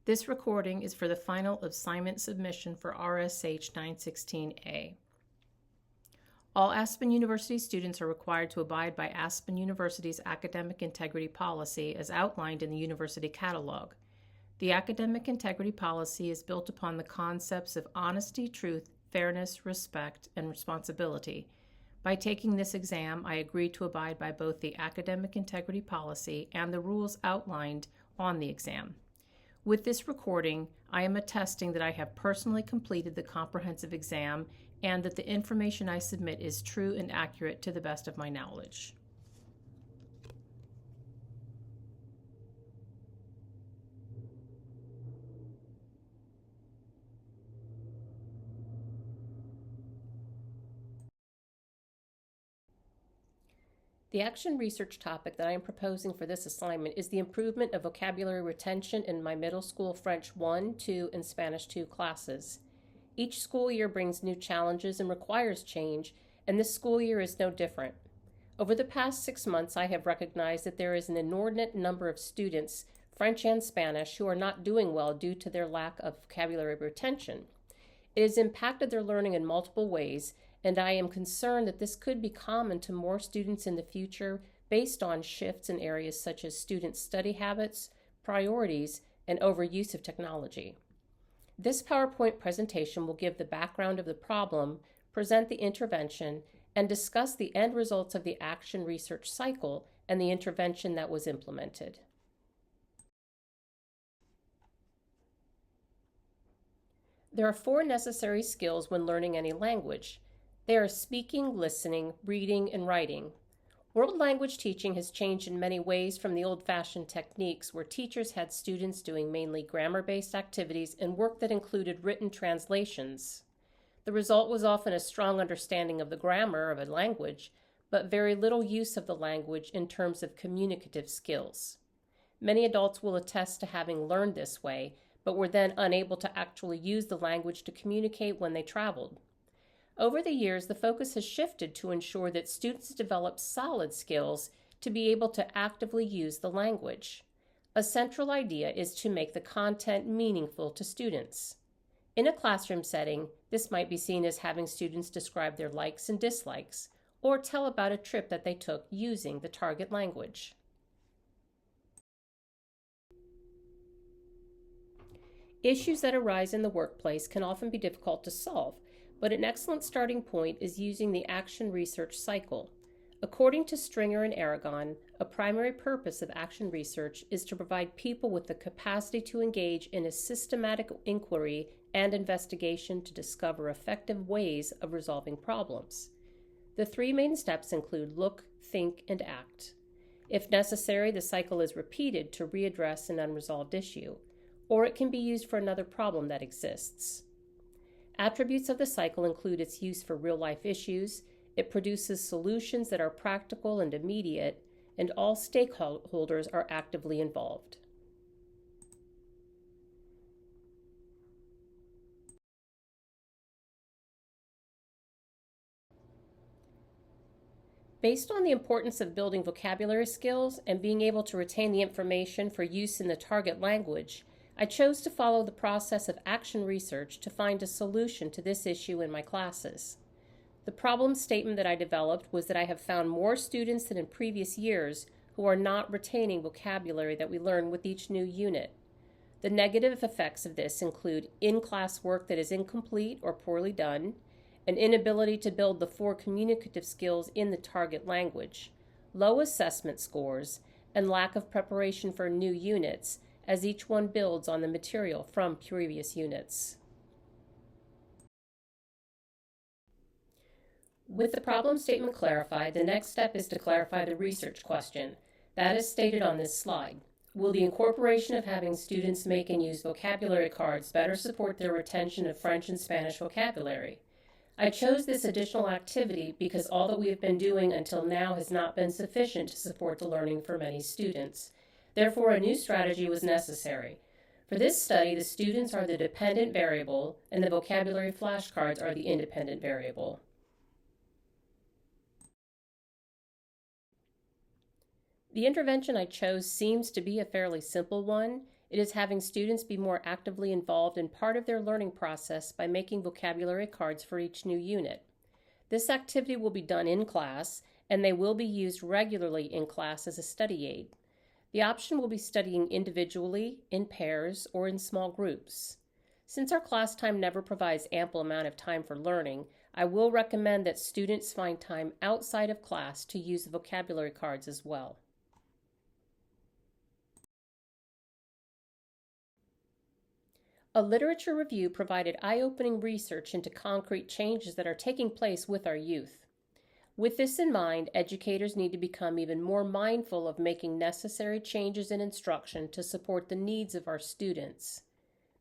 This recording is for the final assignment submission for RSH916A. All Aspen University students are required to abide by Aspen University's academic integrity policy as outlined in the university catalog. The academic integrity policy is built upon the concepts of honesty, truth, fairness, respect, and responsibility. By taking this exam, I agree to abide by both the academic integrity policy and the rules outlined on the exam. With this recording, I am attesting that I have personally completed the comprehensive exam and that the information I submit is true and accurate to the best of my knowledge. The action research topic that I am proposing for this assignment is the improvement of vocabulary retention in my middle school French 1, 2, and Spanish 2 classes. Each school year brings new challenges and requires change, and this school year is no different. Over the past 6 months, I have recognized that there is an inordinate number of students, French and Spanish, who are not doing well due to their lack of vocabulary retention. It has impacted their learning in multiple ways, and I am concerned that this could be common to more students in the future based on shifts in areas such as student study habits, priorities, and overuse of technology. This PowerPoint presentation will give the background of the problem, present the intervention, and discuss the end results of the action research cycle and the intervention that was implemented. There are 4 necessary skills when learning any language. They are speaking, listening, reading, and writing. World language teaching has changed in many ways from the old-fashioned techniques where teachers had students doing mainly grammar-based activities and work that included written translations. The result was often a strong understanding of the grammar of a language, but very little use of the language in terms of communicative skills. Many adults will attest to having learned this way, but were then unable to actually use the language to communicate when they traveled. Over the years, the focus has shifted to ensure that students develop solid skills to be able to actively use the language. A central idea is to make the content meaningful to students. In a classroom setting, this might be seen as having students describe their likes and dislikes, or tell about a trip that they took using the target language. Issues that arise in the workplace can often be difficult to solve, but an excellent starting point is using the action research cycle. According to Stringer and Aragon, a primary purpose of action research is to provide people with the capacity to engage in a systematic inquiry and investigation to discover effective ways of resolving problems. The 3 main steps include look, think, and act. If necessary, the cycle is repeated to readdress an unresolved issue, or it can be used for another problem that exists. Attributes of the cycle include its use for real-life issues, it produces solutions that are practical and immediate, and all stakeholders are actively involved. Based on the importance of building vocabulary skills and being able to retain the information for use in the target language, I chose to follow the process of action research to find a solution to this issue in my classes. The problem statement that I developed was that I have found more students than in previous years who are not retaining vocabulary that we learn with each new unit. The negative effects of this include in-class work that is incomplete or poorly done, an inability to build the 4 communicative skills in the target language, low assessment scores, and lack of preparation for new units, as each one builds on the material from previous units. With the problem statement clarified, the next step is to clarify the research question. That is stated on this slide. Will the incorporation of having students make and use vocabulary cards better support their retention of French and Spanish vocabulary? I chose this additional activity because all that we have been doing until now has not been sufficient to support the learning for many students. Therefore, a new strategy was necessary. For this study, the students are the dependent variable, and the vocabulary flashcards are the independent variable. The intervention I chose seems to be a fairly simple one. It is having students be more actively involved in part of their learning process by making vocabulary cards for each new unit. This activity will be done in class, and they will be used regularly in class as a study aid. The option will be studying individually, in pairs, or in small groups. Since our class time never provides ample amount of time for learning, I will recommend that students find time outside of class to use the vocabulary cards as well. A literature review provided eye-opening research into concrete changes that are taking place with our youth. With this in mind, educators need to become even more mindful of making necessary changes in instruction to support the needs of our students.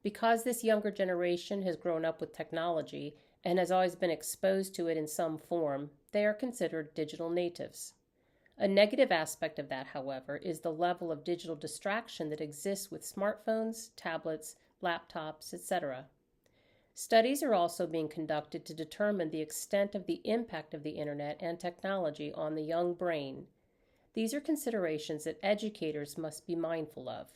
Because this younger generation has grown up with technology and has always been exposed to it in some form, they are considered digital natives. A negative aspect of that, however, is the level of digital distraction that exists with smartphones, tablets, laptops, etc. Studies are also being conducted to determine the extent of the impact of the internet and technology on the young brain. These are considerations that educators must be mindful of.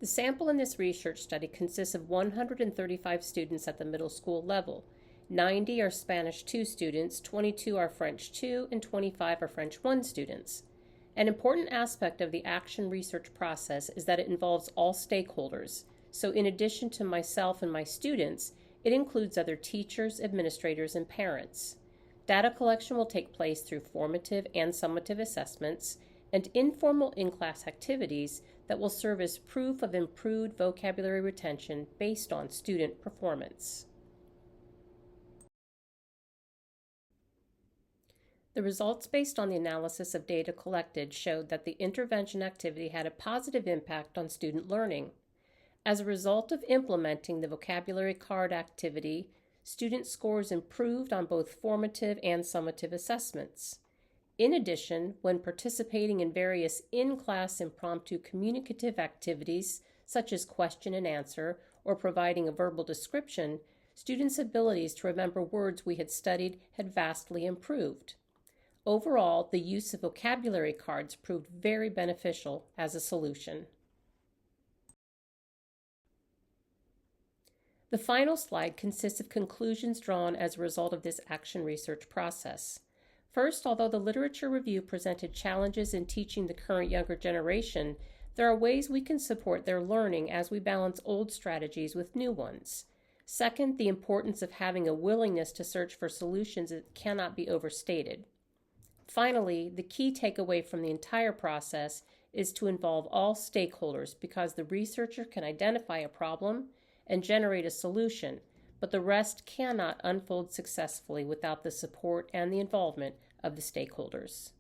The sample in this research study consists of 135 students at the middle school level. 90 are Spanish 2 students, 22 are French 2, and 25 are French 1 students. An important aspect of the action research process is that it involves all stakeholders. So in addition to myself and my students, it includes other teachers, administrators, and parents. Data collection will take place through formative and summative assessments and informal in-class activities that will serve as proof of improved vocabulary retention based on student performance. The results based on the analysis of data collected showed that the intervention activity had a positive impact on student learning. As a result of implementing the vocabulary card activity, student scores improved on both formative and summative assessments. In addition, when participating in various in-class impromptu communicative activities, such as question and answer, or providing a verbal description, students' abilities to remember words we had studied had vastly improved. Overall, the use of vocabulary cards proved very beneficial as a solution. The final slide consists of conclusions drawn as a result of this action research process. First, although the literature review presented challenges in teaching the current younger generation, there are ways we can support their learning as we balance old strategies with new ones. Second, the importance of having a willingness to search for solutions that cannot be overstated. Finally, the key takeaway from the entire process is to involve all stakeholders because the researcher can identify a problem and generate a solution, but the rest cannot unfold successfully without the support and the involvement of the stakeholders.